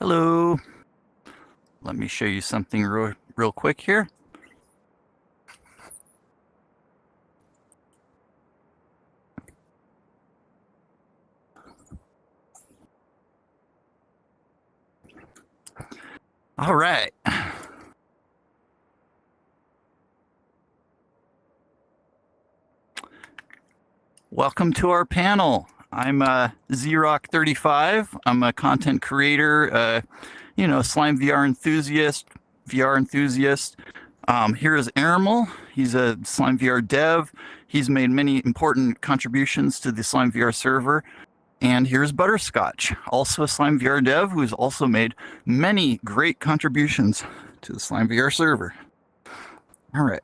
Hello. Let me show you something real quick here. All right. Welcome to our panel. I'm ZRock35. I'm a content creator, SlimeVR enthusiast, VR enthusiast. Here is Erimel. He's a SlimeVR dev. He's made many important contributions to the SlimeVR server. And here's Butterscotch, also a SlimeVR dev, who has also made many great contributions to the SlimeVR server. All right.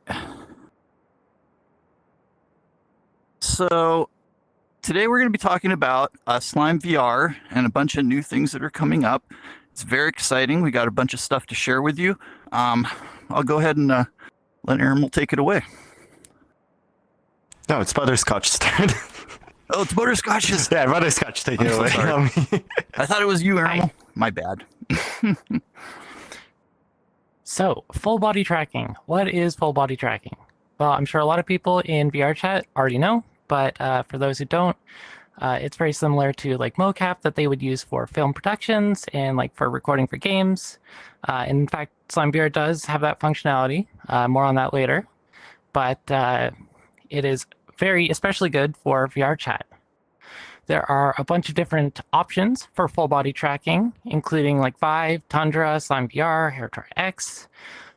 So today we're going to be talking about SlimeVR and a bunch of new things that are coming up. It's very exciting. We got a bunch of stuff to share with you. I'll go ahead and let Erimel take it away. No, it's Butterscotch's turn. Oh, it's Butterscotch's. Yeah, Butterscotch, take it away. I thought it was you, Erimel. My bad. So, full body tracking. What is full body tracking? Well, I'm sure a lot of people in VR chat already know, but for those who don't, it's very similar to like mocap that they would use for film productions and like for recording for games. In fact, SlimeVR does have that functionality. More on that later. But it is especially good for VR chat. There are a bunch of different options for full body tracking, including like Vive, Tundra, SlimeVR, HairTrackX,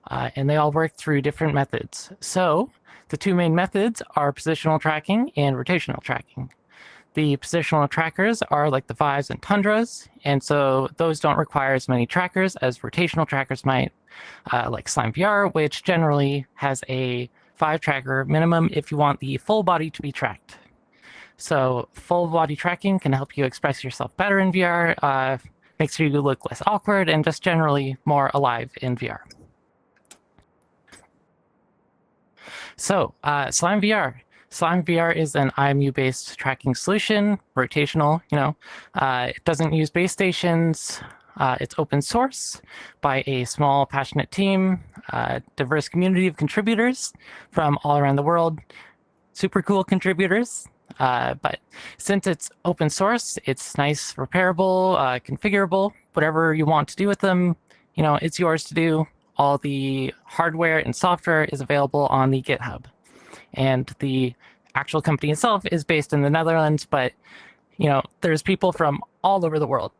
and they all work through different methods. So the two main methods are positional tracking and rotational tracking. The positional trackers are like the Vives and Tundras, and so those don't require as many trackers as rotational trackers might, like SlimeVR, which generally has a 5 tracker minimum if you want the full body to be tracked. So full body tracking can help you express yourself better in VR, makes you look less awkward, and just generally more alive in VR. So SlimeVR. SlimeVR is an IMU-based tracking solution, rotational, it doesn't use base stations. It's open source by a small, passionate team, diverse community of contributors from all around the world. Super cool contributors. But since it's open source, it's nice, repairable, configurable, whatever you want to do with them, it's yours to do. All the hardware and software is available on the GitHub. And the actual company itself is based in the Netherlands, but, there's people from all over the world.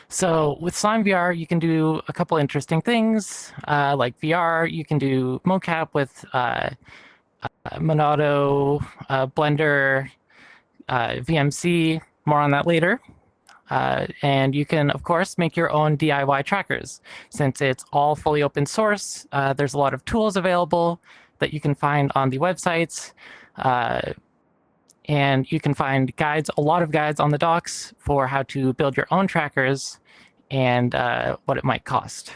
So with SlimeVR, you can do a couple interesting things. Like VR, you can do mocap with Monado, Blender, VMC, more on that later. And you can, of course, make your own DIY trackers. Since it's all fully open source, there's a lot of tools available that you can find on the websites. And you can find guides, a lot of guides on the docs for how to build your own trackers and what it might cost.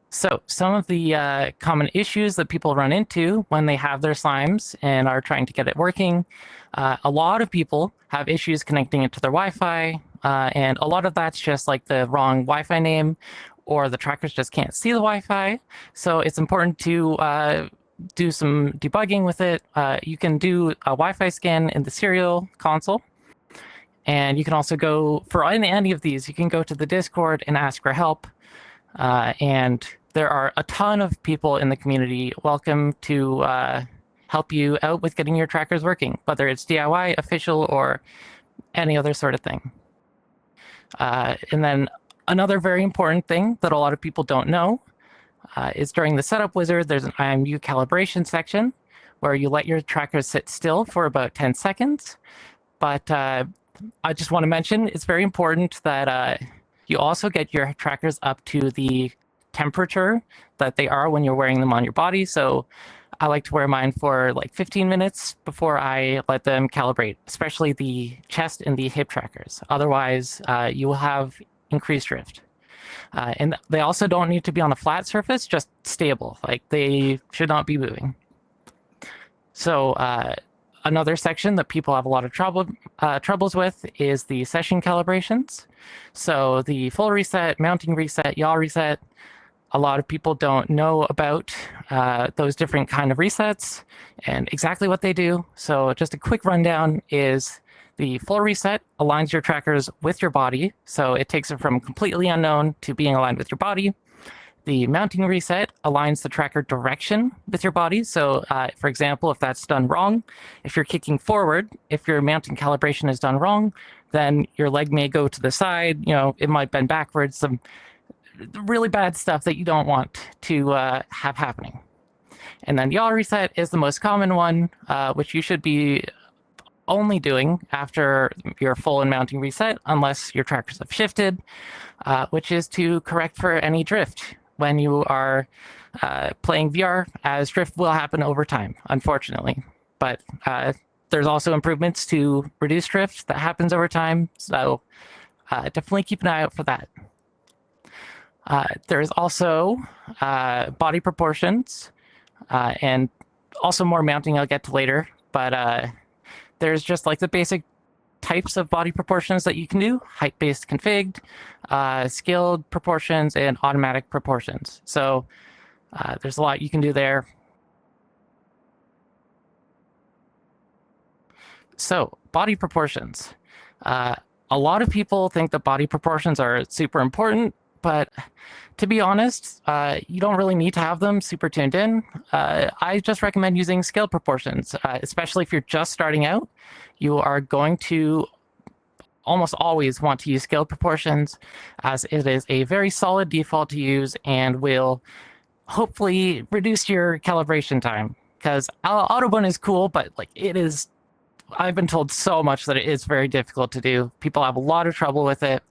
So some of the common issues that people run into when they have their slimes and are trying to get it working, a lot of people have issues connecting it to their Wi-Fi, and a lot of that's just like the wrong Wi-Fi name, or the trackers just can't see the Wi-Fi. So it's important to do some debugging with it. You can do a Wi-Fi scan in the serial console. And you can also go, for any of these, you can go to the Discord and ask for help. And there are a ton of people in the community welcome to help you out with getting your trackers working, whether it's DIY, official, or any other sort of thing. And then another very important thing that a lot of people don't know is during the setup wizard, there's an IMU calibration section where you let your trackers sit still for about 10 seconds. But I just want to mention, it's very important that you also get your trackers up to the temperature that they are when you're wearing them on your body. So I like to wear mine for like 15 minutes before I let them calibrate, especially the chest and the hip trackers. Otherwise, you will have increased drift. And they also don't need to be on a flat surface, just stable. Like they should not be moving. So another section that people have a lot of troubles with is the session calibrations. So the full reset, mounting reset, yaw reset. A lot of people don't know about those different kind of resets and exactly what they do. So just a quick rundown is the full reset aligns your trackers with your body. So it takes it from completely unknown to being aligned with your body. The mounting reset aligns the tracker direction with your body. So for example, if that's done wrong, if you're kicking forward, if your mounting calibration is done wrong, then your leg may go to the side, it might bend backwards, some really bad stuff that you don't want to have happening. And then yaw reset is the most common one, which you should be only doing after your full and mounting reset, unless your trackers have shifted, which is to correct for any drift when you are playing VR, as drift will happen over time, unfortunately. But there's also improvements to reduce drift that happens over time, so definitely keep an eye out for that. There's also body proportions and also more mounting I'll get to later, but there's just like the basic types of body proportions that you can do: height-based config, skilled proportions, and automatic proportions. So there's a lot you can do there. So body proportions. A lot of people think that body proportions are super important, but to be honest, you don't really need to have them super tuned in. I just recommend using scaled proportions, especially if you're just starting out. You are going to almost always want to use scaled proportions, as it is a very solid default to use and will hopefully reduce your calibration time. Because Autobahn is cool, but like I've been told so much that it is very difficult to do. People have a lot of trouble with it.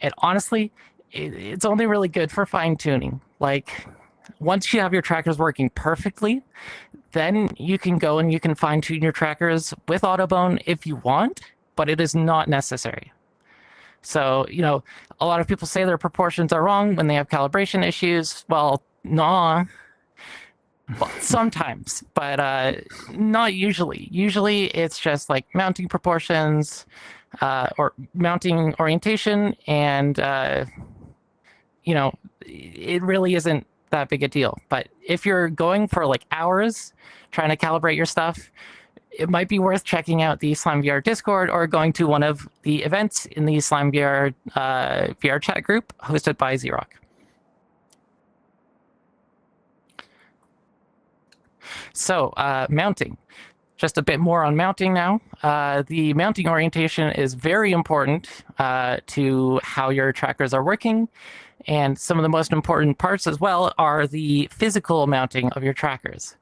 And honestly, it's only really good for fine tuning. Like once you have your trackers working perfectly, then you can go and you can fine tune your trackers with Autobahn if you want, but it is not necessary. So, a lot of people say their proportions are wrong when they have calibration issues. Well, nah. Well, sometimes, but not usually. Usually it's just like mounting proportions or mounting orientation, and it really isn't that big a deal. But if you're going for like hours trying to calibrate your stuff, it might be worth checking out the SlimeVR Discord or going to one of the events in the SlimeVR VR chat group hosted by ZRock. So mounting. Just a bit more on mounting now. The mounting orientation is very important to how your trackers are working. And some of the most important parts as well are the physical mounting of your trackers.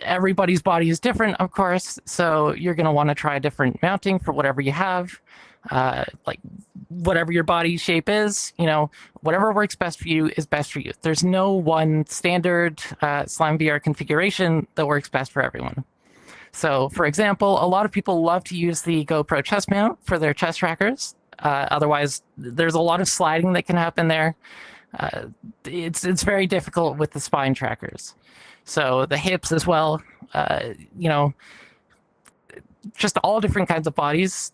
Everybody's body is different, of course, so you're going to want to try a different mounting for whatever you have. Like whatever your body shape is, whatever works best for you is best for you. There's no one standard SlimeVR configuration that works best for everyone. So, for example, a lot of people love to use the GoPro chest mount for their chest trackers. Otherwise, there's a lot of sliding that can happen there. It's very difficult with the spine trackers. So the hips as well, just all different kinds of bodies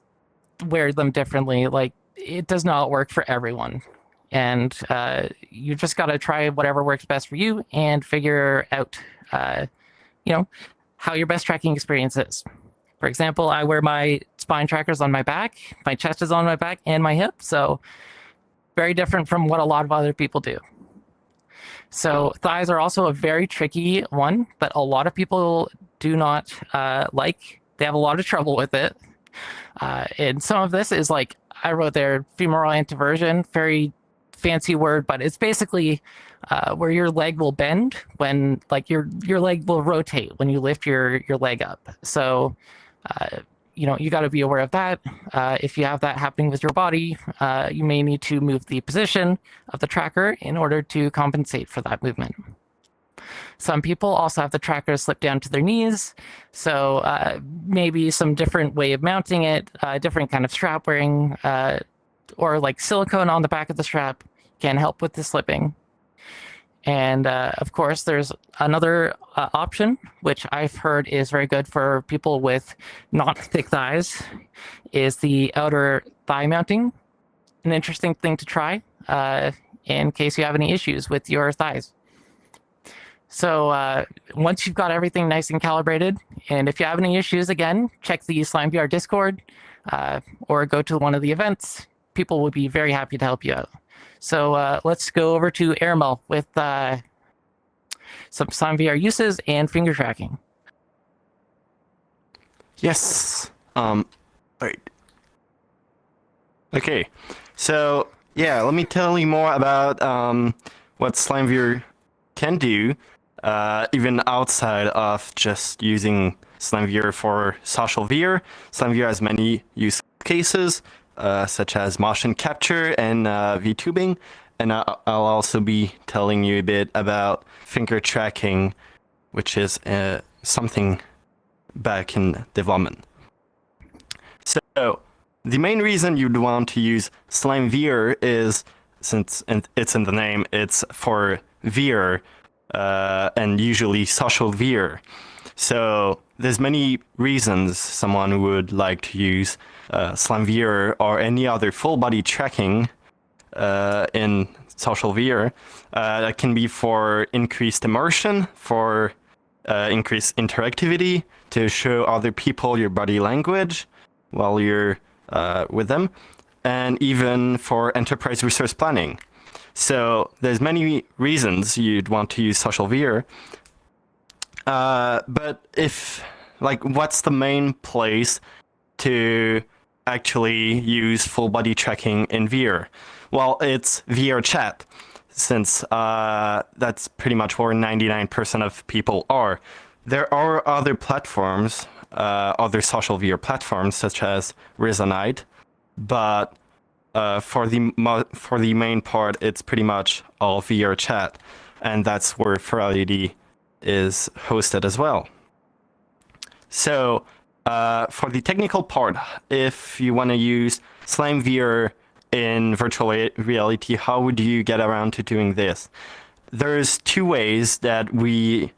wear them differently. Like it does not work for everyone. And you just got to try whatever works best for you and figure out, how your best tracking experience is. For example, I wear my spine trackers on my back, my chest is on my back, and my hip. So very different from what a lot of other people do. So thighs are also a very tricky one that a lot of people do not like. They have a lot of trouble with it. And some of this is like, I wrote there, femoral anteversion, very fancy word, but it's basically where your leg will bend when, like, your leg will rotate when you lift your leg up. So, you got to be aware of that. If you have that happening with your body, you may need to move the position of the tracker in order to compensate for that movement. Some people also have the trackers slip down to their knees, so maybe some different way of mounting it, different kind of strap wearing, or like silicone on the back of the strap can help with the slipping. And of course, there's another option, which I've heard is very good for people with not thick thighs, is the outer thigh mounting. An interesting thing to try in case you have any issues with your thighs. So once you've got everything nice and calibrated, and if you have any issues, again, check the SlimeVR Discord or go to one of the events. People will be very happy to help you out. So let's go over to Erimel with some SlimeVR uses and finger tracking. Yes. Wait. Okay. So yeah, let me tell you more about what SlimeVR can do, even outside of just using SlimeVR for social VR. SlimeVR has many use cases, such as motion capture and VTubing, and I'll also be telling you a bit about finger tracking, which is something back in development. So the main reason you'd want to use SlimeVR is, since it's in the name, it's for VR, and usually social VR. So there's many reasons someone would like to use SlimeVR or any other full body tracking in social VR. That can be for increased immersion, for increased interactivity, to show other people your body language while you're with them, and even for enterprise resource planning. So there's many reasons you'd want to use social VR. But what's the main place to actually use full body tracking in VR? Well, it's VR chat, since that's pretty much where 99% of people are. There are other platforms, other social VR platforms, such as Resonite, but for the main part, it's pretty much all VR chat, and that's where Hydie is hosted as well. So for the technical part, if you want to use SlimeVR in virtual reality, how would you get around to doing this? There's two ways that we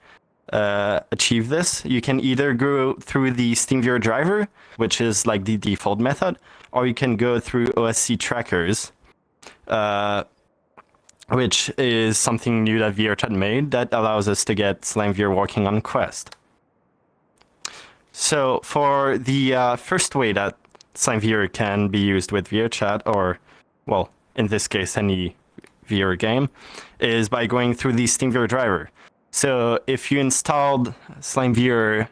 achieve this. You can either go through the SteamVR driver, which is like the default method, or you can go through OSC trackers, which is something new that VRChat made that allows us to get SlimeVR working on Quest. So for the first way that SlimeVR can be used with VRChat, or, well, in this case, any VR game, is by going through the SteamVR driver. So if you installed SlimeVR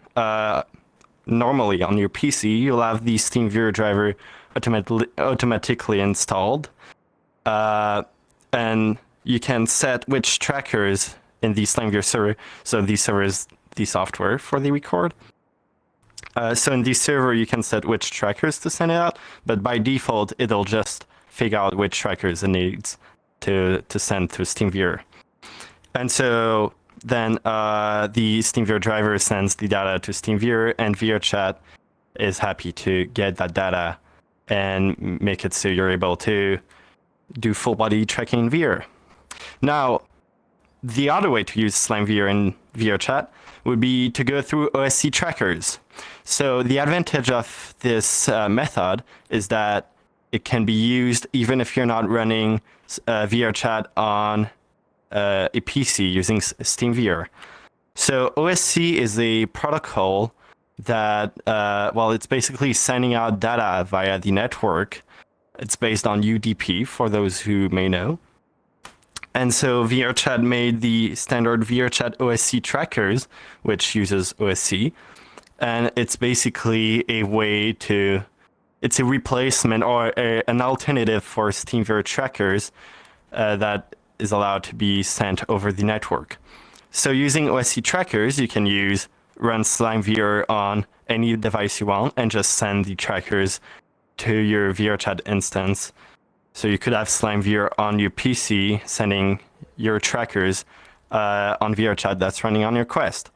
normally on your PC, you'll have the SteamVR driver automatically installed, and you can set which trackers in the SlimeVR server. So the server is the software for the record. So in the server, you can set which trackers to send it out, but by default, it'll just figure out which trackers it needs to send to SteamVR. And so then the SteamVR driver sends the data to SteamVR, and VRChat is happy to get that data and make it so you're able to do full body tracking in VR. Now, the other way to use SlimeVR in VRChat would be to go through OSC trackers. So the advantage of this method is that it can be used even if you're not running VRChat on a PC using SteamVR. So OSC is a protocol that, it's basically sending out data via the network. It's based on UDP, for those who may know. And so VRChat made the standard VRChat OSC trackers, which uses OSC. And it's basically it's a replacement or an alternative for SteamVR trackers that is allowed to be sent over the network. So using OSC trackers, you can run SlimeVR on any device you want and just send the trackers to your VRChat instance. So you could have SlimeVR on your PC sending your trackers on VRChat that's running on your Quest.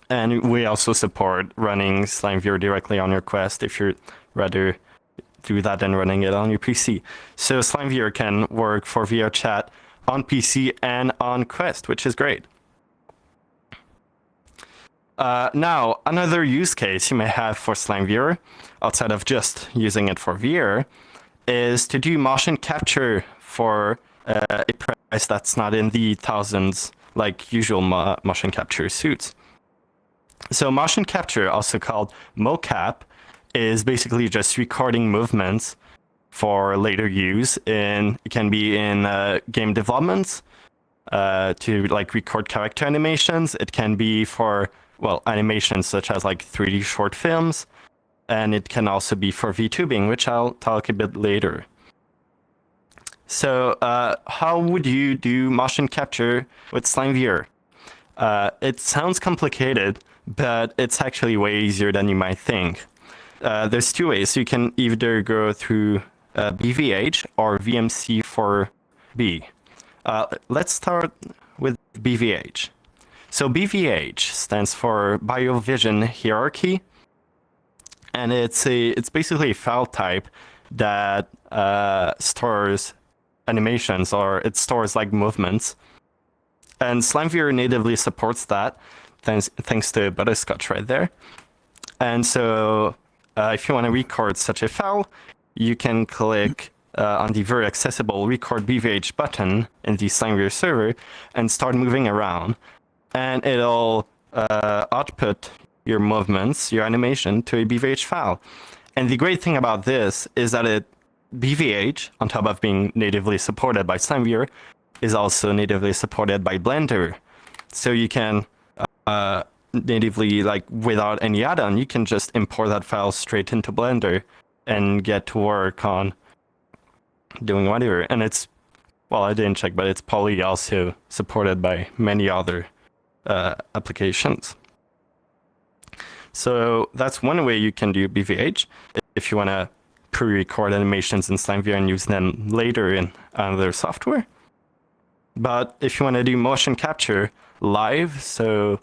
And we also support running SlimeVR directly on your Quest if you'd rather do that than running it on your PC. So SlimeVR can work for VRChat on PC and on Quest, which is great. Now, another use case you may have for SlimeVR, outside of just using it for VR, is to do motion capture for a price that's not in the thousands like usual motion capture suits. So motion capture, also called mocap, is basically just recording movements for later use. It can be in game developments to like record character animations. It can be for animations such as like 3D short films, and it can also be for VTubing, which I'll talk a bit later. So how would you do motion capture with SlimeVR? It sounds complicated, but it's actually way easier than you might think. There's two ways. You can either go through BVH or VMC4B. Let's start with BVH. So BVH stands for BioVision Hierarchy, and it's basically a file type that stores animations, or it stores like movements. And SlimeVR natively supports that, thanks to Butterscotch right there. And so if you want to record such a file, you can click on the very accessible Record BVH button in the SlimeVR server and start moving around. And it'll output your movements, your animation, to a BVH file. And the great thing about this is that BVH, on top of being natively supported by SlimeVR, is also natively supported by Blender. So you can natively, like without any add-on, you can just import that file straight into Blender and get to work on doing whatever. And it's, I didn't check, but it's probably also supported by many other applications. So that's one way you can do BVH if you want to pre-record animations in SlimeVR and use them later in another software. But if you want to do motion capture live, so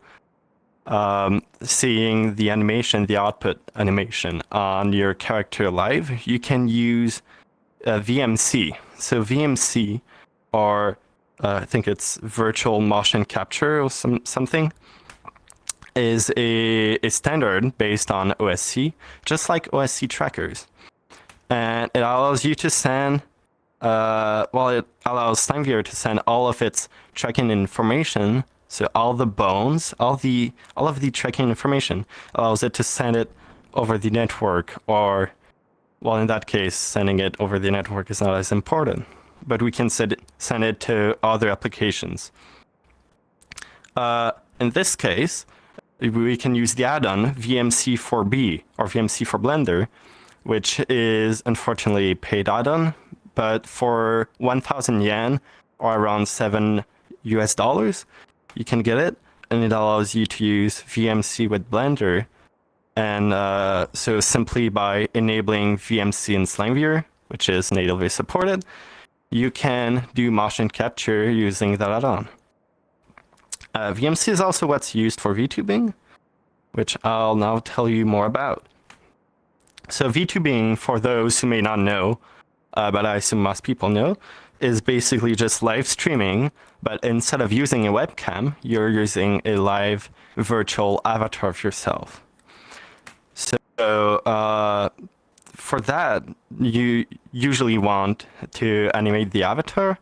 seeing the animation, the output animation on your character live, you can use VMC. So VMC, or I think it's virtual motion capture or something, is a standard based on OSC, just like OSC trackers. And it allows you to send, it allows SlimeVR to send all of its tracking information. So all the bones, all of the tracking information, allows it to send it over the network, or, in that case, sending it over the network is not as important. But we can send it to other applications. In this case, we can use the add-on VMC4B, or VMC for Blender, which is unfortunately a paid add-on, but for 1,000 yen, or around $7 US, you can get it, and it allows you to use VMC with Blender. And so simply by enabling VMC in SlimeVR, which is natively supported, you can do motion capture using that add-on. VMC is also what's used for VTubing, which I'll now tell you more about. So VTubing, for those who may not know, but I assume most people know, is basically just live streaming, but instead of using a webcam, you're using a live virtual avatar of yourself. So for that, you usually want to animate the avatar.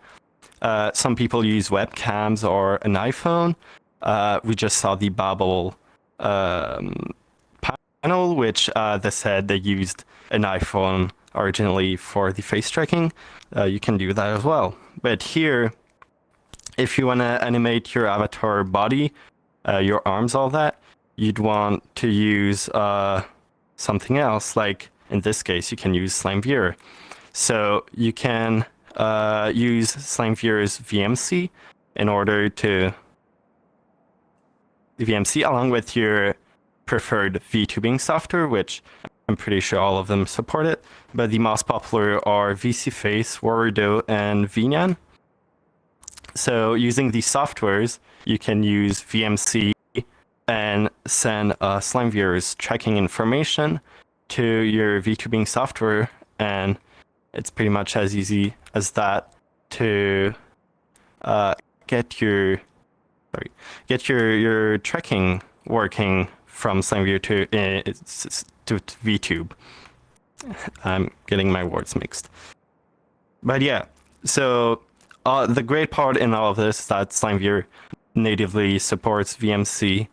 Some people use webcams or an iPhone. We just saw the Babel panel, which they said they used an iPhone originally for the face tracking. You can do that as well. But here, if you want to animate your avatar body, your arms, all that, you'd want to use something else. Like in this case, you can use SlimeVR. So you can use SlimeVR's VMC in order to VMC along with your preferred VTubing software, which I'm pretty sure all of them support it, but the most popular are VCFace, Warrido, and VNyan. So using these softwares, you can use VMC and send SlimeVR's tracking information to your VTubing software, and it's pretty much as easy as that to get your tracking working from SlimeVR to VTube. I'm getting my words mixed. But yeah, so the great part in all of this is that SlimeVR natively supports VMC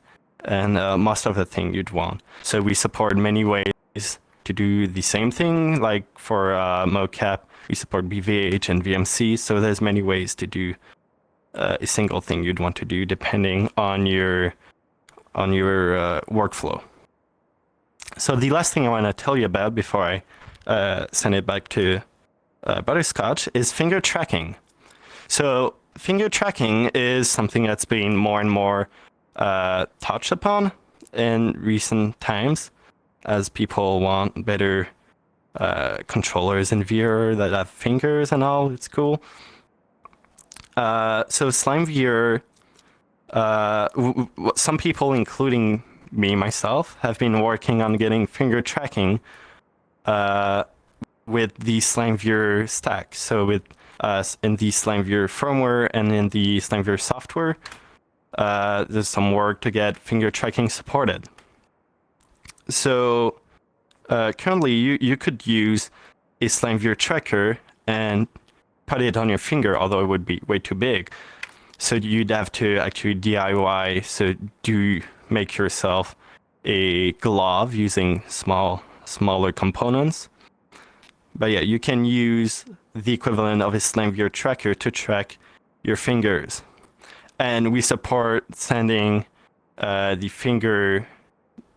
and most of the thing you'd want. So we support many ways to do the same thing, like for mocap, we support BVH and VMC, so there's many ways to do a single thing you'd want to do depending on your workflow. So the last thing I want to tell you about before I send it back to Butterscotch is finger tracking. So finger tracking is something that's been more and more touched upon in recent times as people want better controllers in VR that have fingers and all. It's cool. So SlimeVR, some people, including me myself, have been working on getting finger tracking with the SlimeVR stack. So with in the SlimeVR firmware and in the SlimeVR software, there's some work to get finger tracking supported. So currently you could use a SlimeVR tracker and put it on your finger, although it would be way too big. So you'd have to actually DIY, so do make yourself a glove using smaller components. But yeah, you can use the equivalent of a SlimeVR tracker to track your fingers. And we support sending the finger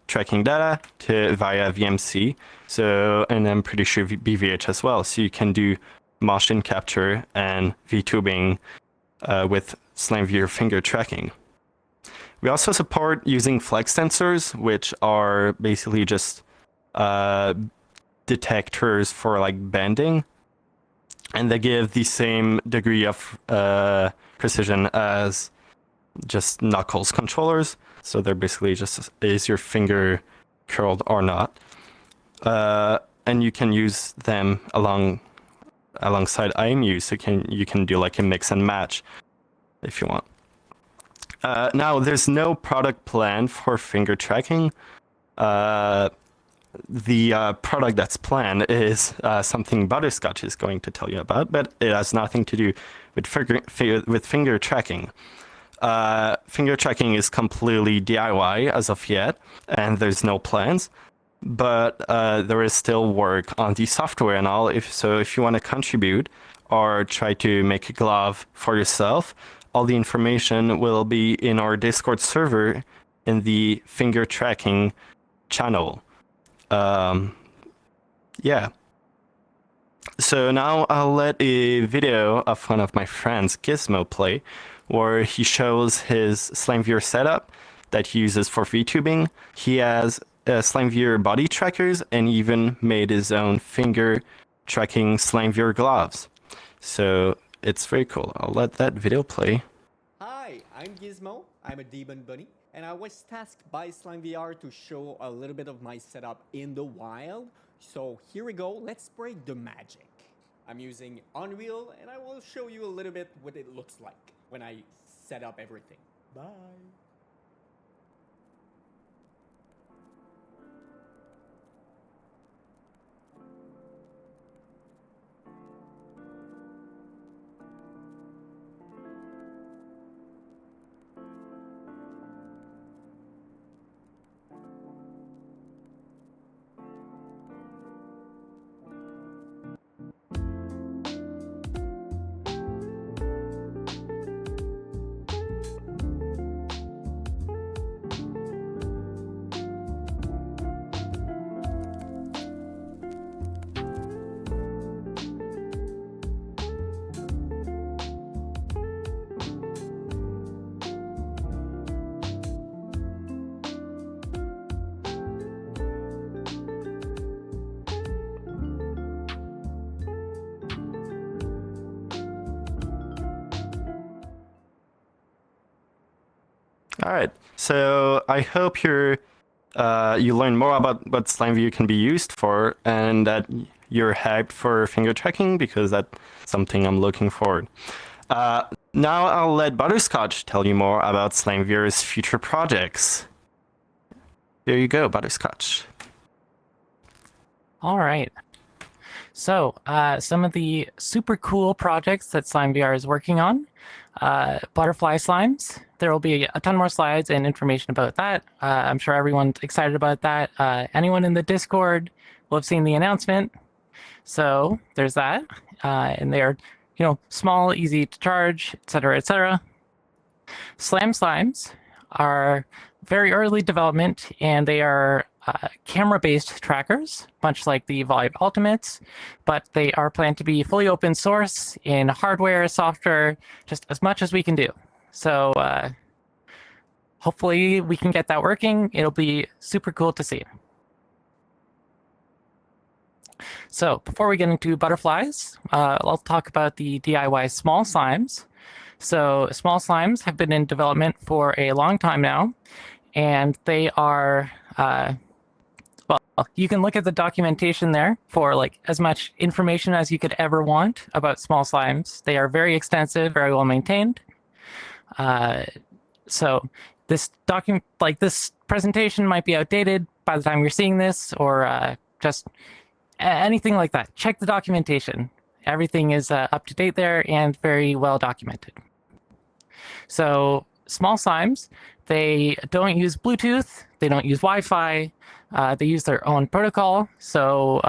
tracking data via VMC. So, and I'm pretty sure BVH as well. So you can do motion capture and VTubing with SlimeVR finger tracking. We also support using flex sensors, which are basically just detectors for like bending, and they give the same degree of precision as just knuckles controllers. So they're basically just, is your finger curled or not? And you can use them alongside IMU, so you can do like a mix and match if you want. Now, there's no product plan for finger tracking. The product that's planned is something Butterscotch is going to tell you about, but it has nothing to do with finger tracking. Finger tracking is completely DIY as of yet, and there's no plans. But there is still work on the software and all. If you want to contribute or try to make a glove for yourself, all the information will be in our Discord server in the finger tracking channel. Yeah. So now I'll let a video of one of my friends, Gizmo, play, where he shows his SlimeVR setup that he uses for VTubing. He has SlimeVR body trackers and even made his own finger tracking SlimeVR gloves. So it's very cool. I'll let that video play. Hi, I'm Gizmo. I'm a demon bunny, and I was tasked by SlimeVR to show a little bit of my setup in the wild. So here we go. Let's break the magic. I'm using Unreal, and I will show you a little bit what it looks like when I set up everything. Bye. All right. So I hope you learn more about what SlimeVR can be used for, and that you're hyped for finger tracking, because that's something I'm looking forward. Now I'll let Butterscotch tell you more about SlimeVR's future projects. There you go, Butterscotch. All right. So some of the super cool projects that SlimeVR is working on. Butterfly slimes. There will be a ton more slides and information about that. I'm sure everyone's excited about that. Anyone in the Discord will have seen the announcement. So there's that. And they're, small, easy to charge, etc., etc. Slimes are very early development, and they are camera-based trackers, much like the Volume Ultimates, but they are planned to be fully open source in hardware, software, just as much as we can do. So hopefully we can get that working. It'll be super cool to see. So before we get into butterflies, I'll talk about the DIY small slimes. So small slimes have been in development for a long time now, and they are, well, you can look at the documentation there for like as much information as you could ever want about small slimes. They are very extensive, very well maintained. So this document, like this presentation might be outdated by the time you're seeing this, or just anything like that. Check the documentation. Everything is up to date there and very well documented. So small slimes, they don't use Bluetooth, they don't use Wi-Fi, they use their own protocol. So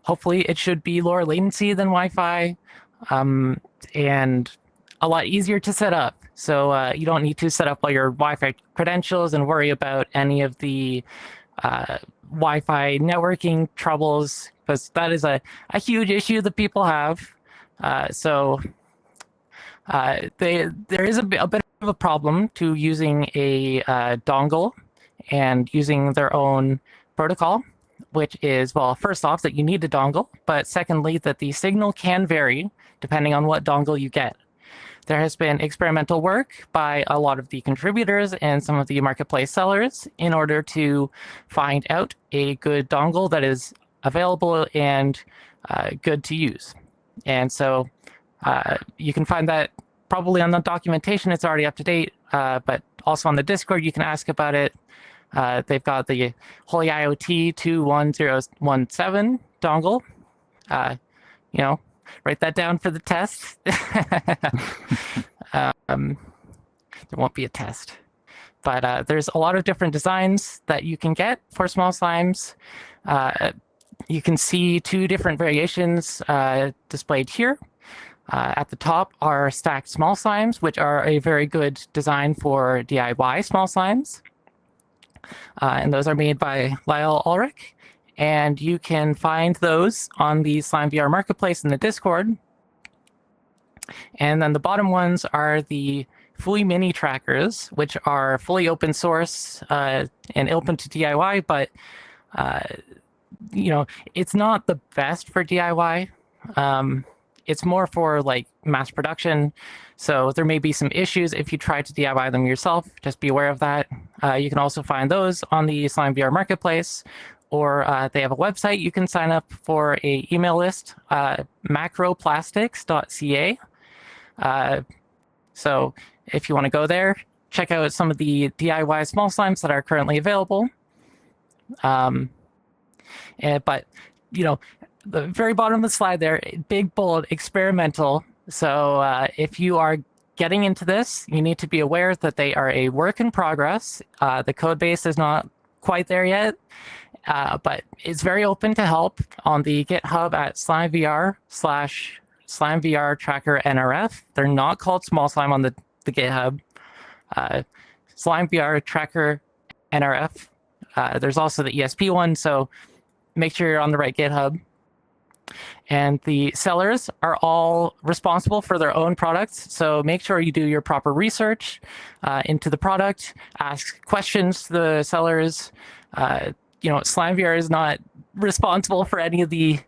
hopefully it should be lower latency than Wi-Fi, and a lot easier to set up. So you don't need to set up all your Wi-Fi credentials and worry about any of the Wi-Fi networking troubles, because that is a huge issue that people have. There is a bit of a problem to using a dongle and using their own protocol, which is, well, first off, that you need a dongle, but secondly, that the signal can vary depending on what dongle you get. There has been experimental work by a lot of the contributors and some of the marketplace sellers in order to find out a good dongle that is available and good to use. And so you can find that probably on the documentation. It's already up to date, but also on the Discord, you can ask about it. They've got the Holy IoT 21017 dongle. Write that down for the test. There won't be a test. But there's a lot of different designs that you can get for small slimes. You can see two different variations displayed here. At the top are stacked small slimes, which are a very good design for DIY small slimes. And those are made by Lyle Ulrich. And you can find those on the SlimeVR Marketplace in the Discord. And then the bottom ones are the Fui Mini trackers, which are fully open source and open to DIY, but it's not the best for DIY. It's more for like mass production. So there may be some issues if you try to DIY them yourself. Just be aware of that. You can also find those on the SlimeVR Marketplace, or they have a website. You can sign up for a email list, macroplastics.ca. So if you want to go there, check out some of the DIY small slimes that are currently available. But the very bottom of the slide there, big bold, experimental. So if you are getting into this, you need to be aware that they are a work in progress. The code base is not quite there yet, but it's very open to help on the GitHub at SlimeVR tracker NRF. They're not called small slime on the GitHub. SlimeVR tracker NRF. There's also the ESP one, so make sure you're on the right GitHub. And the sellers are all responsible for their own products, so make sure you do your proper research into the product, ask questions to the sellers. SlimeVR is not responsible for any of the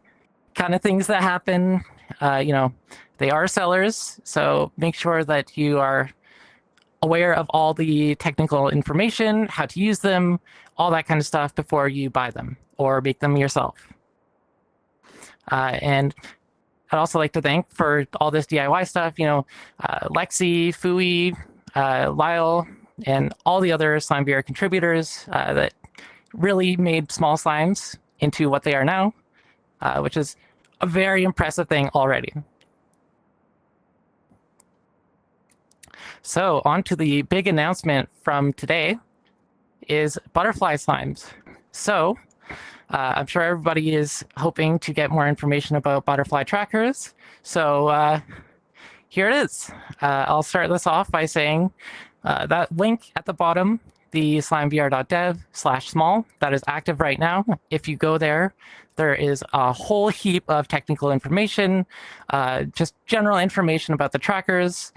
kind of things that happen. They are sellers, so make sure that you are aware of all the technical information, how to use them, all that kind of stuff before you buy them or make them yourself. And I'd also like to thank for all this DIY stuff, Lexi, Fui, Lyle, and all the other SlimeVR contributors that really made small slimes into what they are now, which is a very impressive thing already. So on to the big announcement from today is butterfly slimes. So I'm sure everybody is hoping to get more information about butterfly trackers. So here it is. I'll start this off by saying that link at the bottom, the slimevr.dev/small, that is active right now. If you go there, there is a whole heap of technical information, just general information about the trackers.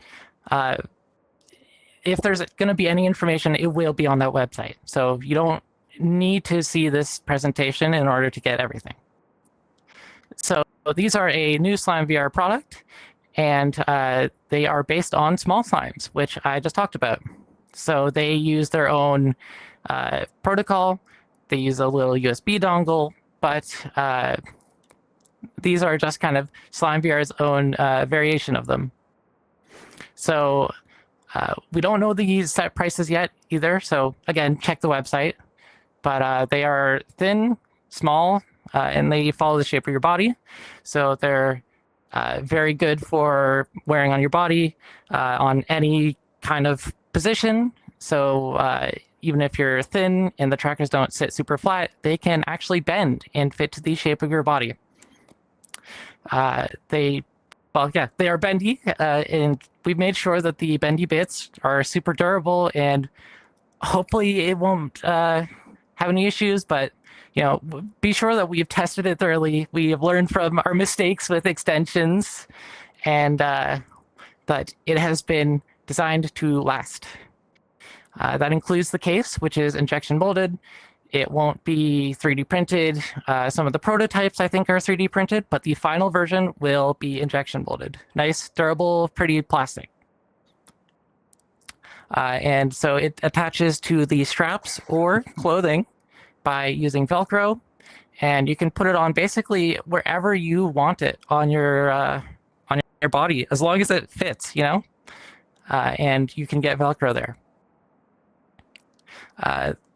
If there's going to be any information, it will be on that website. So you don't need to see this presentation in order to get everything. So these are a new SlimeVR product, and they are based on small slimes, which I just talked about. So they use their own protocol. They use a little USB dongle, but these are just kind of SlimeVR's own variation of them. So we don't know the set prices yet either. So again, check the website. But they are thin, small, and they follow the shape of your body. So they're very good for wearing on your body on any kind of position. So even if you're thin and the trackers don't sit super flat, they can actually bend and fit to the shape of your body. They are bendy, and we've made sure that the bendy bits are super durable, and hopefully it won't have any issues, but be sure that we've tested it thoroughly. We have learned from our mistakes with extensions, and that it has been designed to last. That includes the case, which is injection molded. It won't be 3D printed. Some of the prototypes, I think, are 3D printed, but the final version will be injection molded. Nice, durable, pretty plastic. And so it attaches to the straps or clothing by using Velcro, and you can put it on basically wherever you want it on your body, as long as it fits, and you can get Velcro there.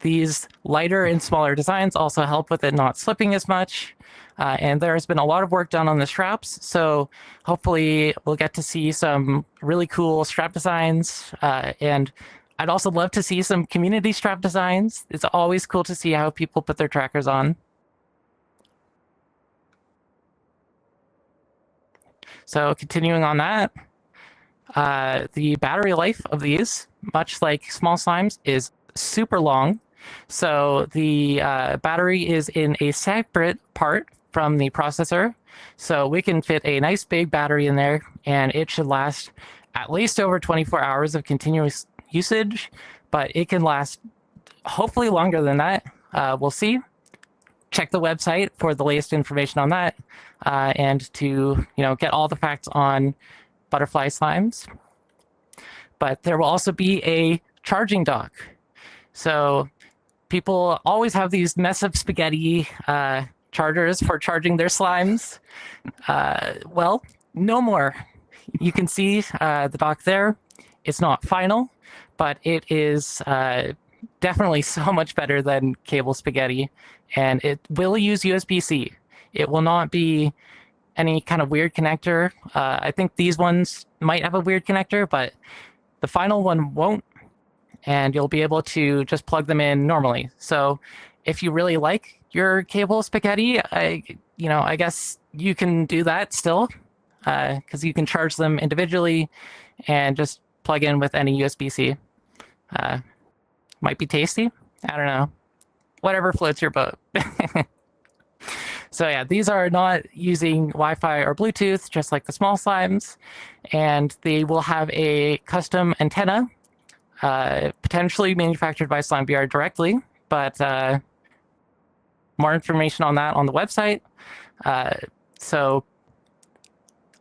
These lighter and smaller designs also help with it not slipping as much. And there's been a lot of work done on the straps, so hopefully we'll get to see some really cool strap designs. And I'd also love to see some community strap designs. It's always cool to see how people put their trackers on. So continuing on that, the battery life of these, much like small slimes, is super long. So the battery is in a separate part from the processor. So we can fit a nice big battery in there, and it should last at least over 24 hours of continuous usage, but it can last hopefully longer than that. We'll see. Check the website for the latest information on that, and to get all the facts on butterfly slimes. But there will also be a charging dock. So people always have these mess of spaghetti chargers for charging their slimes. Well, no more. You can see the dock there. It's not final, but it is definitely so much better than cable spaghetti, and it will use USB-C. It will not be any kind of weird connector. I think these ones might have a weird connector, but the final one won't, and you'll be able to just plug them in normally. So if you really like your cable spaghetti, I guess you can do that still, because you can charge them individually and just plug in with any USB-C. Might be tasty. I don't know. Whatever floats your boat. So yeah, these are not using Wi-Fi or Bluetooth, just like the small slimes, and they will have a custom antenna, potentially manufactured by SlimeVR directly, but more information on that on the website. So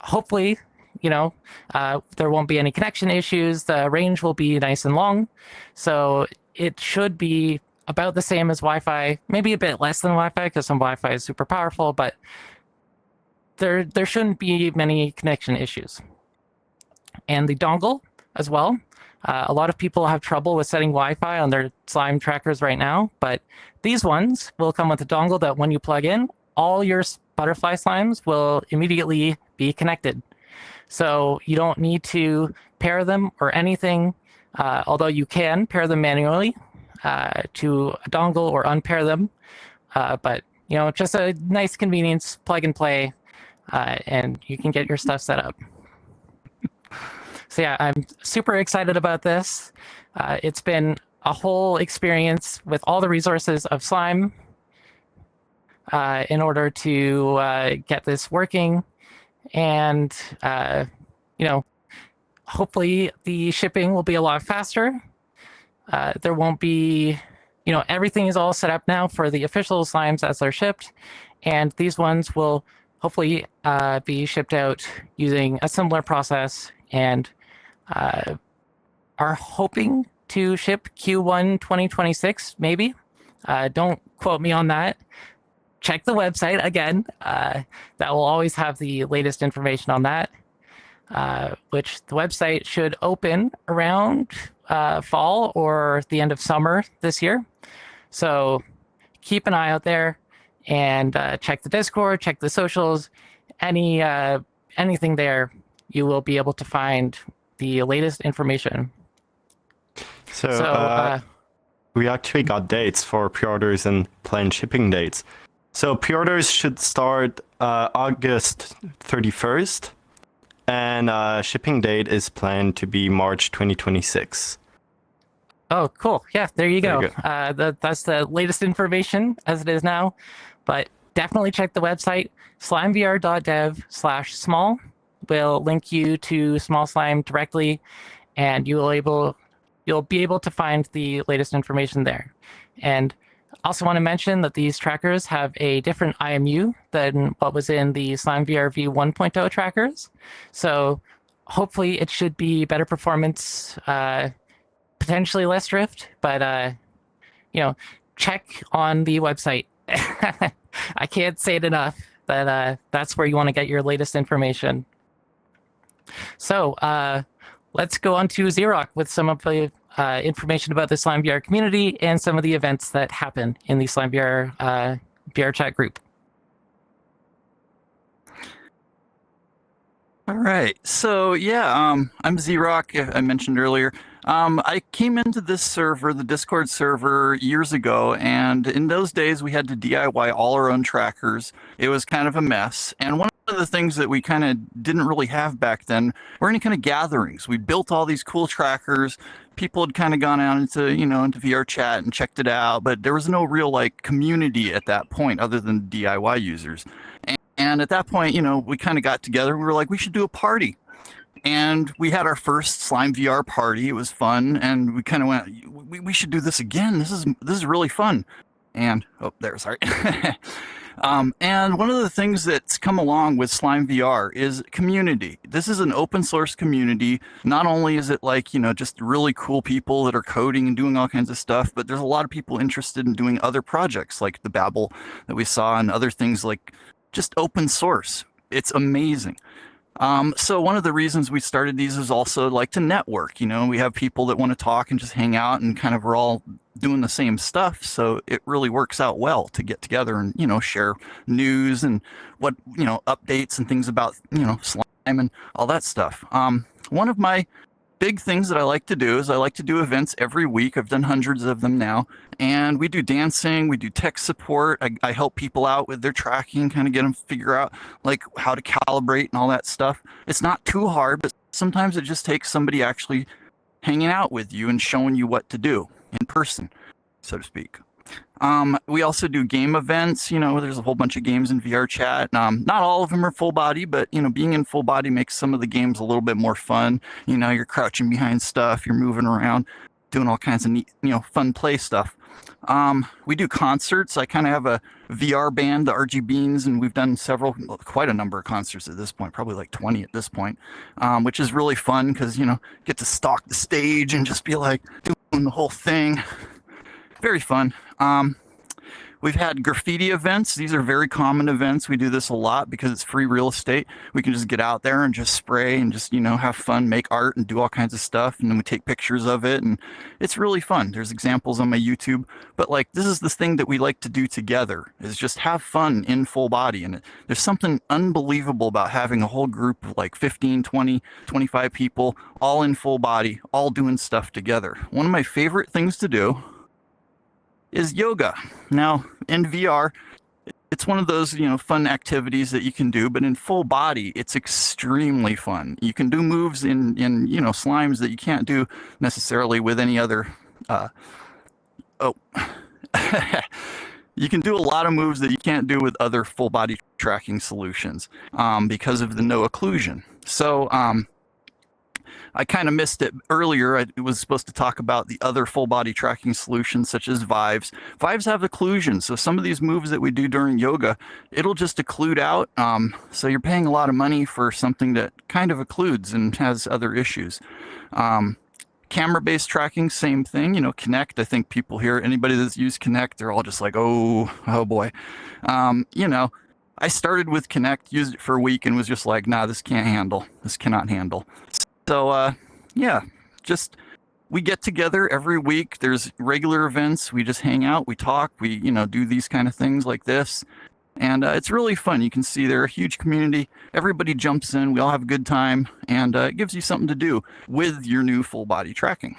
hopefully, there won't be any connection issues. The range will be nice and long, so it should be about the same as Wi-Fi, maybe a bit less than Wi-Fi, because some Wi-Fi is super powerful, but there shouldn't be many connection issues. And the dongle as well. A lot of people have trouble with setting Wi-Fi on their slime trackers right now, but these ones will come with a dongle that when you plug in, all your butterfly slimes will immediately be connected. So you don't need to pair them or anything, although you can pair them manually to a dongle or unpair them. But, you know, just a nice convenience, plug and play, and you can get your stuff set up. So yeah, I'm super excited about this. It's been a whole experience with all the resources of Slime in order to get this working. And, you know, hopefully the shipping will be a lot faster. There won't be, you know, everything is all set up now for the official slimes as they're shipped. And these ones will hopefully be shipped out using a similar process, and are hoping to ship Q1 2026, maybe. Don't quote me on that. Check the website again. That will always have the latest information on that, which the website should open around fall or the end of summer this year. So keep an eye out there and check the Discord, check the socials, anything there. You will be able to find the latest information. So we actually got dates for pre-orders and planned shipping dates. So pre-orders should start August 31st, and shipping date is planned to be March 2026. Oh, cool. Yeah, there you go. There you That's the latest information as it is now. But definitely check the website, slimevr.dev/small. Will link you to Small Slime directly, and you'll be able to find the latest information there. And also want to mention that these trackers have a different IMU than what was in the SlimeVR v1.0 trackers. So hopefully it should be better performance, potentially less drift, but you know, check on the website. I can't say it enough that that's where you want to get your latest information. So let's go on to ZRock with some of the information about the SlimeVR community and some of the events that happen in the SlimeVR VR chat group. All right. So yeah, I'm ZRock. I mentioned earlier. I came into this server, the Discord server, years ago, and in those days we had to DIY all our own trackers. It was kind of a mess. And one of the things that we kind of didn't really have back then were any kind of gatherings. We built all these cool trackers. People had kind of gone out into, you know, into VR chat and checked it out, but there was no real like community at that point other than DIY users. And at that point, you know, we kind of got together. We were like, we should do a party. And we had our first SlimeVR party. It was fun, and we kind of went, we should do this again. This is really fun. And sorry. And one of the things that's come along with SlimeVR is community. This is an open source community. Not only is it like, you know, just really cool people that are coding and doing all kinds of stuff, but there's a lot of people interested in doing other projects like the Babel that we saw and other things like just open source. It's amazing. So one of the reasons we started these is also like to network. You know, we have people that want to talk and just hang out, and kind of we're all doing the same stuff. So it really works out well to get together and, you know, share news and what, you know, updates and things about, you know, slime and all that stuff. One of my big things that I like to do is I like to do events every week. I've done hundreds of them now, and we do dancing, we do tech support. I help people out with their tracking, kind of get them figure out like how to calibrate and all that stuff. It's not too hard, but sometimes it just takes somebody actually hanging out with you and showing you what to do in person, so to speak. We also do game events. You know, there's a whole bunch of games in VR chat. Not all of them are full body, but, you know, being in full body makes some of the games a little bit more fun. You know, you're crouching behind stuff, you're moving around, doing all kinds of neat, you know, fun play stuff. We do concerts. I kind of have a VR band, the RG Beans, and we've done quite a number of concerts at this point, probably like 20 at this point, which is really fun because, you know, get to stalk the stage and just be like doing the whole thing. Very fun. We've had graffiti events. These are very common events. We do this a lot because it's free real estate. We can just get out there and just spray and just, have fun, make art and do all kinds of stuff. And then we take pictures of it, and it's really fun. There's examples on my YouTube, but this is the thing that we like to do together, is just have fun in full body. And there's something unbelievable about having a whole group of 15, 20, 25 people all in full body, all doing stuff together. One of my favorite things to do is yoga. Now, in VR, it's one of those, fun activities that you can do, but in full body, it's extremely fun. You can do moves in slimes that you can't do necessarily with any other, you can do a lot of moves that you can't do with other full body tracking solutions, because of the no occlusion. So, I kind of missed it earlier. I was supposed to talk about the other full body tracking solutions such as Vives. Vives have occlusion, so some of these moves that we do during yoga, it'll just occlude out. So you're paying a lot of money for something that kind of occludes and has other issues. Camera-based tracking, same thing. Kinect. I think people here, anybody that's used Kinect, they're all just like, oh boy. I started with Kinect, used it for a week, and was just like, nah, this cannot handle. So, we get together every week. There's regular events. We just hang out, we talk, we, do these kind of things like this. And it's really fun. You can see they're a huge community. Everybody jumps in. We all have a good time. And it gives you something to do with your new full body tracking.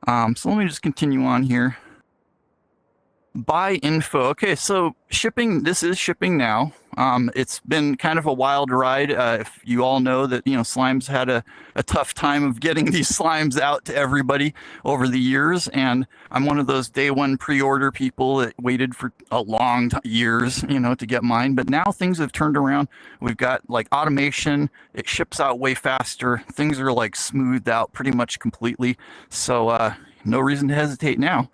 So let me just continue on here. Buy info. Okay, so shipping, this is shipping now. It's been kind of a wild ride. If you all know that, Slime's had a tough time of getting these slimes out to everybody over the years. And I'm one of those day one pre-order people that waited for a long years, to get mine. But now things have turned around. We've got automation. It ships out way faster. Things are smoothed out pretty much completely. So no reason to hesitate now.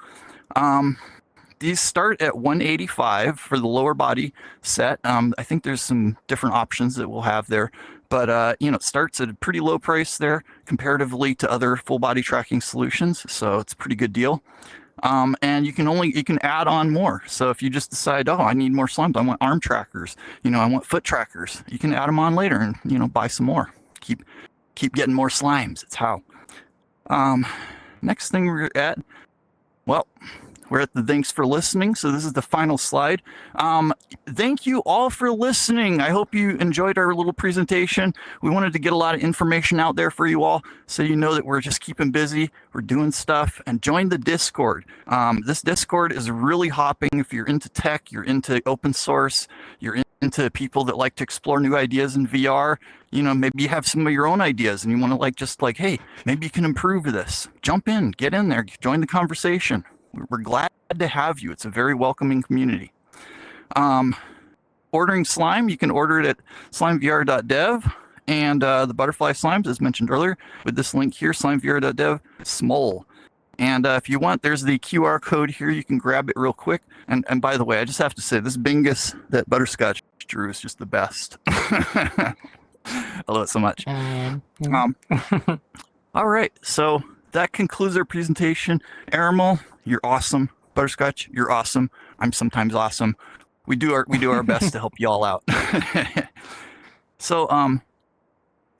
These start at $185 for the lower body set. I think there's some different options that we'll have there, but it starts at a pretty low price there comparatively to other full body tracking solutions. So it's a pretty good deal. And you can add on more. So if you just decide, oh, I need more slimes, I want arm trackers, I want foot trackers, you can add them on later and, buy some more. Keep getting more slimes. It's how. Next thing we're at, we're at the thanks for listening. So this is the final slide. Thank you all for listening. I hope you enjoyed our little presentation. We wanted to get a lot of information out there for you all, so you know that we're just keeping busy. We're doing stuff, and join the Discord. This Discord is really hopping. If you're into tech, you're into open source, you're into people that like to explore new ideas in VR, maybe you have some of your own ideas and you want to hey, maybe you can improve this. Jump in, get in there, join the conversation. We're glad to have you. It's a very welcoming community. Ordering slime, you can order it at SlimeVR.dev, and the butterfly slimes, as mentioned earlier, with this link here, SlimeVR.dev, small. And if you want, there's the QR code here. You can grab it real quick. And by the way, I just have to say, this Bingus that Butterscotch drew is just the best. I love it so much. All right, so that concludes our presentation. Erimel, you're awesome. Butterscotch, you're awesome. I'm sometimes awesome. We do our best to help you all out. So I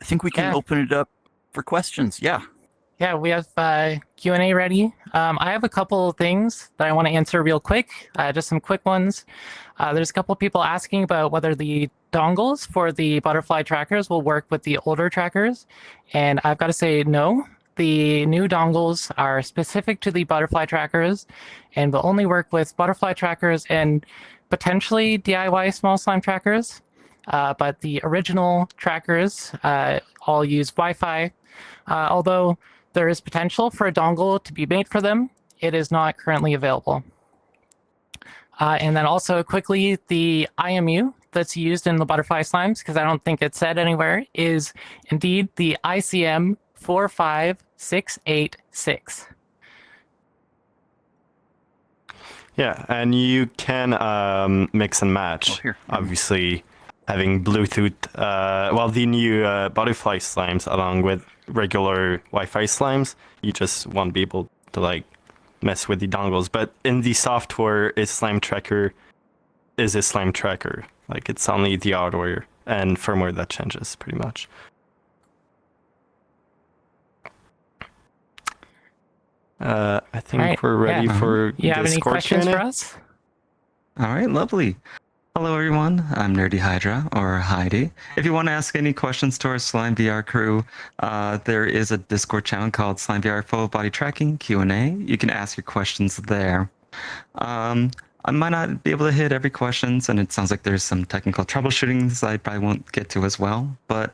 think we can open it up for questions. Yeah, we have Q&A ready. I have a couple of things that I want to answer real quick, just some quick ones. There's a couple of people asking about whether the dongles for the butterfly trackers will work with the older trackers, and I've got to say no. The new dongles are specific to the butterfly trackers and will only work with butterfly trackers and potentially DIY small slime trackers. But the original trackers all use Wi-Fi. Although there is potential for a dongle to be made for them, it is not currently available. And then also quickly, the IMU that's used in the butterfly slimes, because I don't think it's said anywhere, is indeed the ICM 45686. Yeah, and you can mix and match. Obviously, having Bluetooth, the new butterfly slimes along with regular Wi-Fi slimes, you just won't be able to mess with the dongles. But in the software, a slime tracker is a slime tracker. Like it's only the hardware and firmware that changes pretty much. I think we're ready for You have any Discord questions Q&A? for us? All right, lovely. Hello, everyone. I'm Nerdy Hydra, or Hydie. If you want to ask any questions to our SlimeVR crew, there is a Discord channel called SlimeVR Full Body Tracking Q&A. You can ask your questions there. I might not be able to hit every question, and it sounds like there's some technical troubleshooting I probably won't get to as well. But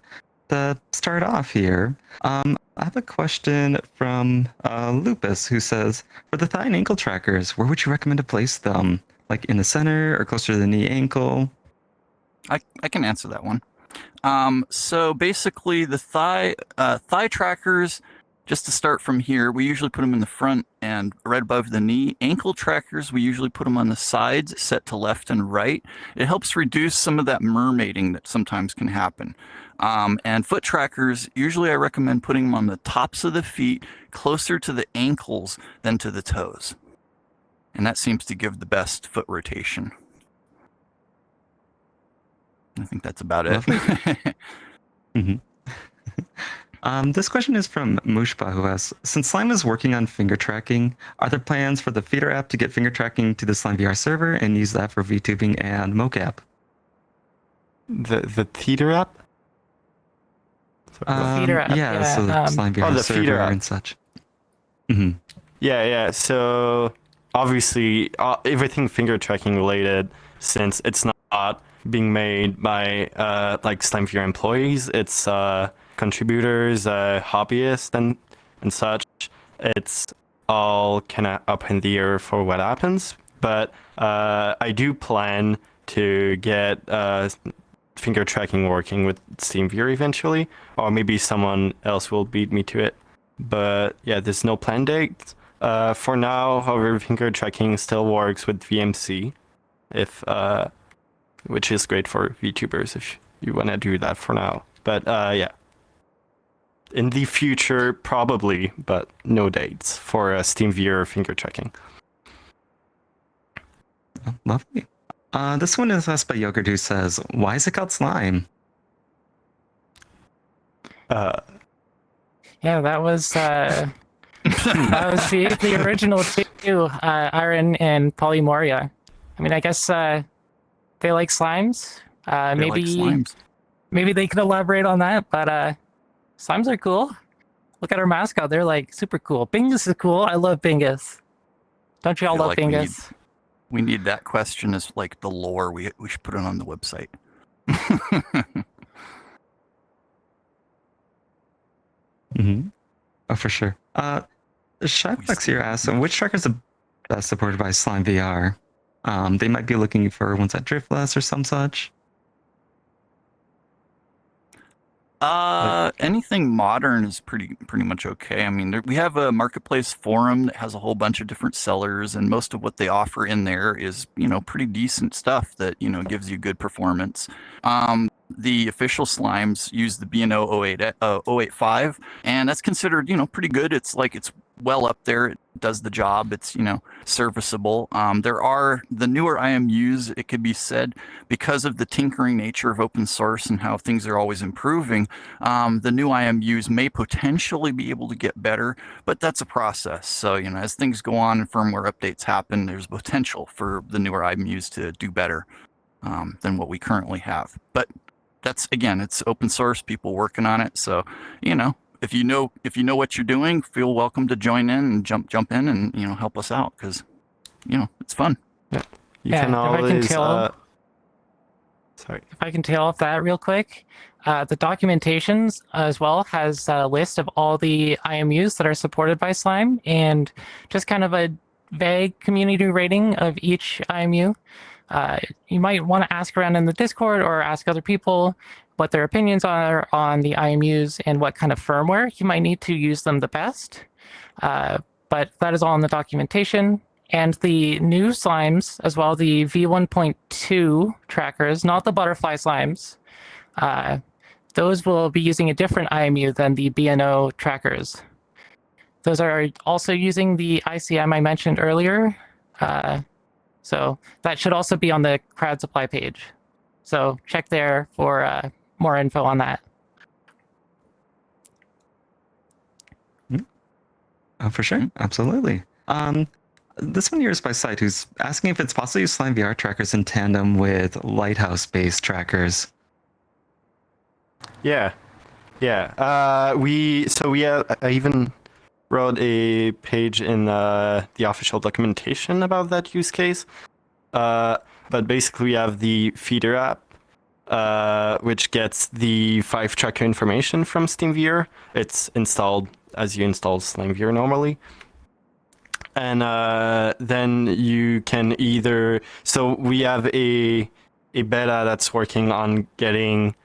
to start off here, I have a question from Lupus, who says, for the thigh and ankle trackers, where would you recommend to place them? Like in the center or closer to the knee ankle? I can answer that one. So basically, the thigh trackers, just to start from here, we usually put them in the front and right above the knee. Ankle trackers, we usually put them on the sides, set to left and right. It helps reduce some of that mermaiding that sometimes can happen. And foot trackers, usually I recommend putting them on the tops of the feet, closer to the ankles than to the toes. And that seems to give the best foot rotation. I think that's about it. Mm-hmm. This question is from Mushpa, who asks, since Slime is working on finger tracking, are there plans for the feeder app to get finger tracking to the SlimeVR server and use that for VTubing and mocap? The theater app? Feeder app, yeah, so the SlimeVR the server feeder app. and such. Mm-hmm. Yeah. So obviously, everything finger tracking related, since it's not being made by like SlimeVR employees, it's contributors, hobbyists, and such. It's all kind of up in the air for what happens. But I do plan to get finger tracking working with SteamVR eventually, or maybe someone else will beat me to it. But yeah, there's no plan date. For now, however, finger tracking still works with VMC, which is great for VTubers if you want to do that for now. But yeah, in the future, probably, but no dates for SteamVR finger tracking. Oh, lovely. This one is asked by Yogurt, who says, why is it called slime? Yeah, that was that was the original two, Iron and Polymoria. I mean, I guess they like slimes. They Maybe like slimes. maybe they could elaborate on that. But slimes are cool. Look at our mascot; they're like super cool. Bingus is cool. I love Bingus. Don't you all I feel love like Bingus? We need that question as like the lore. We should put it on the website. Mm-hmm. Oh, for sure. Shyflex here asks, which trackers are best supported by SlimeVR? They might be looking for ones that drift less or some such. Anything modern is pretty much okay. I mean, we have a marketplace forum that has a whole bunch of different sellers, and most of what they offer in there is, pretty decent stuff that, gives you good performance. The official slimes use the B&O 085, and that's considered, pretty good. It's well up there. It does the job. It's, serviceable. There are the newer IMUs, it could be said, because of the tinkering nature of open source and how things are always improving, the new IMUs may potentially be able to get better, but that's a process. So, as things go on and firmware updates happen, there's potential for the newer IMUs to do better than what we currently have. But that's, again, it's open source, people working on it. So, if you know what you're doing, feel welcome to join in and jump in and help us out, because it's fun. Yeah, you Yeah, can if I can always. tell- Sorry. If I can tail off that real quick, the documentations as well has a list of all the IMUs that are supported by Slime, and just kind of a vague community rating of each IMU. You might want to ask around in the Discord or ask other people what their opinions are on the IMUs and what kind of firmware you might need to use them the best. But that is all in the documentation. And the new slimes as well, the V1.2 trackers, not the butterfly slimes, those will be using a different IMU than the B&O trackers. those are also using the ICM I mentioned earlier. So that should also be on the crowd supply page. So check there for more info on that. For sure. Absolutely. This one here is by Site, who's asking if it's possible to use SlimeVR trackers in tandem with Lighthouse-based trackers. Yeah. I even wrote a page in the official documentation about that use case. But basically, we have the feeder app, which gets the Vive tracker information from SteamVR. It's installed as you install SlimeVR normally. And then you can either... So we have a beta that's working on getting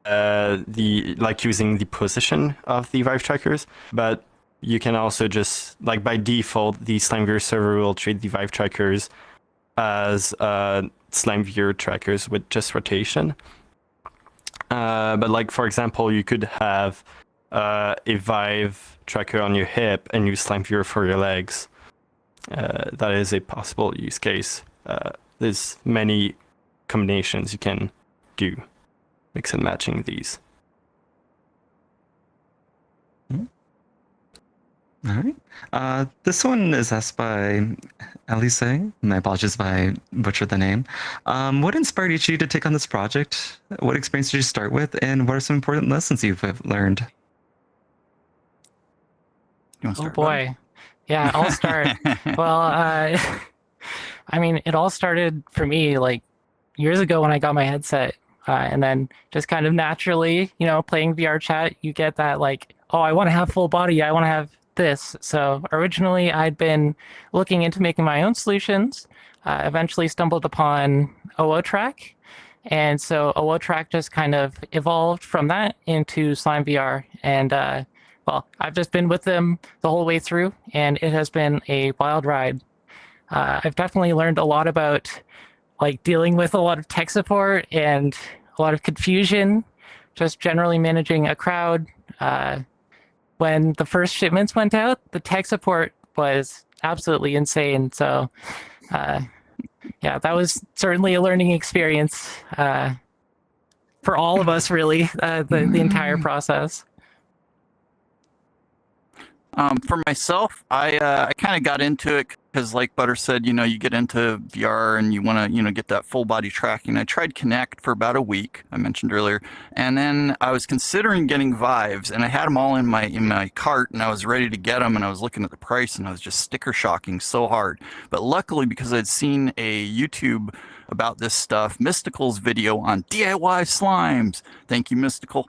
using the position of the Vive trackers, but you can also just, like, by default, the SlimeVR server will treat the Vive trackers as SlimeVR trackers with just rotation. But like, for example, you could have a Vive tracker on your hip and use SlimeVR for your legs. That is a possible use case. There's many combinations you can do, mix and matching these. All right. This one is asked by Elise. My apologies if I butchered the name. What inspired each of you to take on this project? What experience did you start with? And what are some important lessons you've learned? You want to Oh start, boy. Yeah, I'll start. Well, I mean, it all started for me like years ago when I got my headset. And then just kind of naturally, playing VR chat, you get that like, oh, I want to have full body. I want to have this. So originally I'd been looking into making my own solutions, eventually stumbled upon OOTrack. And so OOTrack just kind of evolved from that into SlimeVR. And well, I've just been with them the whole way through, and it has been a wild ride. I've definitely learned a lot about like dealing with a lot of tech support and a lot of confusion, just generally managing a crowd. When the first shipments went out, the tech support was absolutely insane. So yeah, that was certainly a learning experience for all of us, really, the entire process. For myself, I kind of got into it because, like Butter said, you get into VR and you want to, get that full body tracking. I tried Kinect for about a week, I mentioned earlier, and then I was considering getting Vives, and I had them all in my cart, and I was ready to get them, and I was looking at the price, and I was just sticker shocking so hard. But luckily, because I'd seen a YouTube about this stuff, Mystical's video on DIY slimes, thank you, Mystical,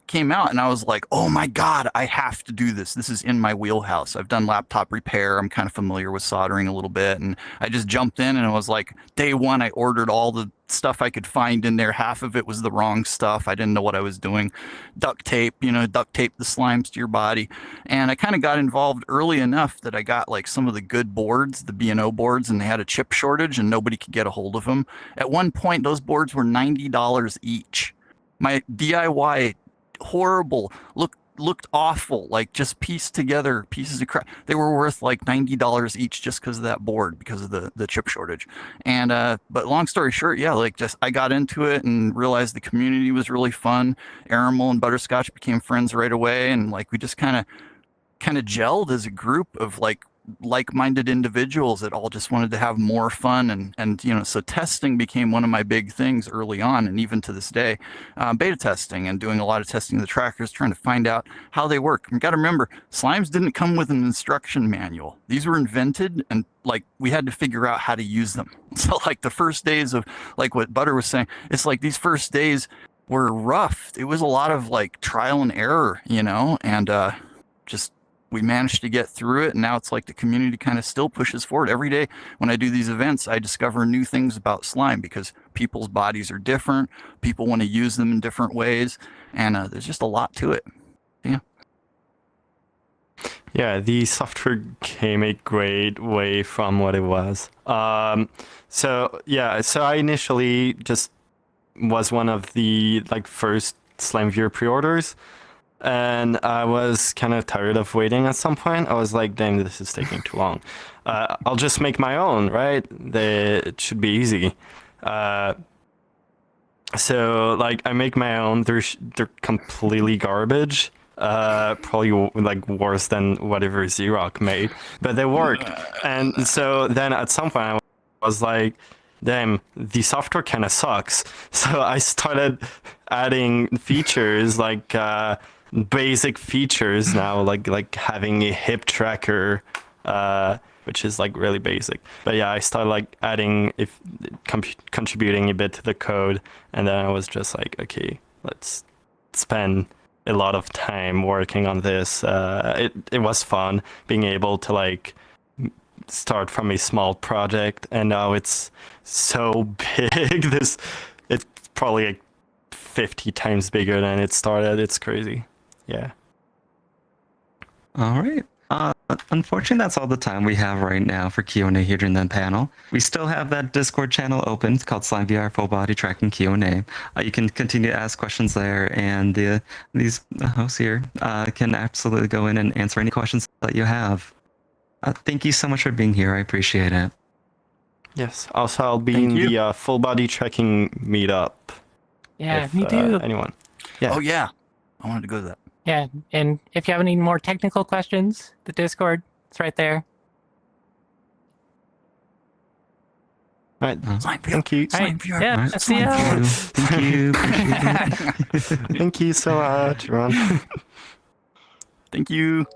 came out, and I was like, oh my god, I have to do this. This is in my wheelhouse. I've done laptop repair. I'm kind of familiar with soldering a little bit, and I just jumped in, and it was like day one. I ordered all the stuff I could find in there. Half of it was the wrong stuff. I didn't know what I was doing. Duct tape, duct tape the slimes to your body. And I kind of got involved early enough that I got like some of the good boards, the B&O boards, and they had a chip shortage and nobody could get a hold of them. At one point, those boards were $90 each. My DIY, horrible, looked awful, like just pieced together pieces of crap. They were worth like $90 each just because of that board, because of the chip shortage. And but long story short, yeah, like just I got into it and realized the community was really fun. Erimel and Butterscotch became friends right away, and like we just kind of gelled as a group of like-minded individuals that all just wanted to have more fun, and so testing became one of my big things early on, and even to this day, beta testing and doing a lot of testing of the trackers, trying to find out how they work. You got to remember, slimes didn't come with an instruction manual. These were invented, and like we had to figure out how to use them. So like the first days of, like what Butter was saying, it's like these first days were rough. It was a lot of like trial and error, and just we managed to get through it, and now it's like the community kind of still pushes forward. Every day when I do these events, I discover new things about slime because people's bodies are different. People want to use them in different ways, and there's just a lot to it. Yeah. Yeah, the software came a great way from what it was. So I initially just was one of the first SlimeVR pre-orders. and I was kind of tired of waiting at some point. I was like, damn, this is taking too long. I'll just make my own, right? It should be easy. So like I make my own. They're completely garbage. Probably like worse than whatever ZRock made, but they work. And so then at some point I was like, damn, the software kind of sucks. So I started adding features like basic features now, like having a hip tracker, which is like really basic. But yeah, I started like adding, contributing a bit to the code, and then I was just like, okay, let's spend a lot of time working on this. It was fun being able to like start from a small project, and now it's so big. It's probably like 50 times bigger than it started. It's crazy. Yeah. All right. Unfortunately, that's all the time we have right now for Q&A here during the panel. We still have that Discord channel open. It's called SlimeVR Full Body Tracking Q&A. You can continue to ask questions there, and these hosts here can absolutely go in and answer any questions that you have. Thank you so much for being here. I appreciate it. Yes. Also, I'll be in the full body tracking meetup. Yeah, if, me too. Anyone? Yeah. Oh yeah, I wanted to go to that. Yeah, and if you have any more technical questions, the Discord, it's right there. All right. Thank you. All right. SlimeVR. Yeah, All right. see ya. Thank you. Appreciate it. Thank you so much, Ron. Thank you.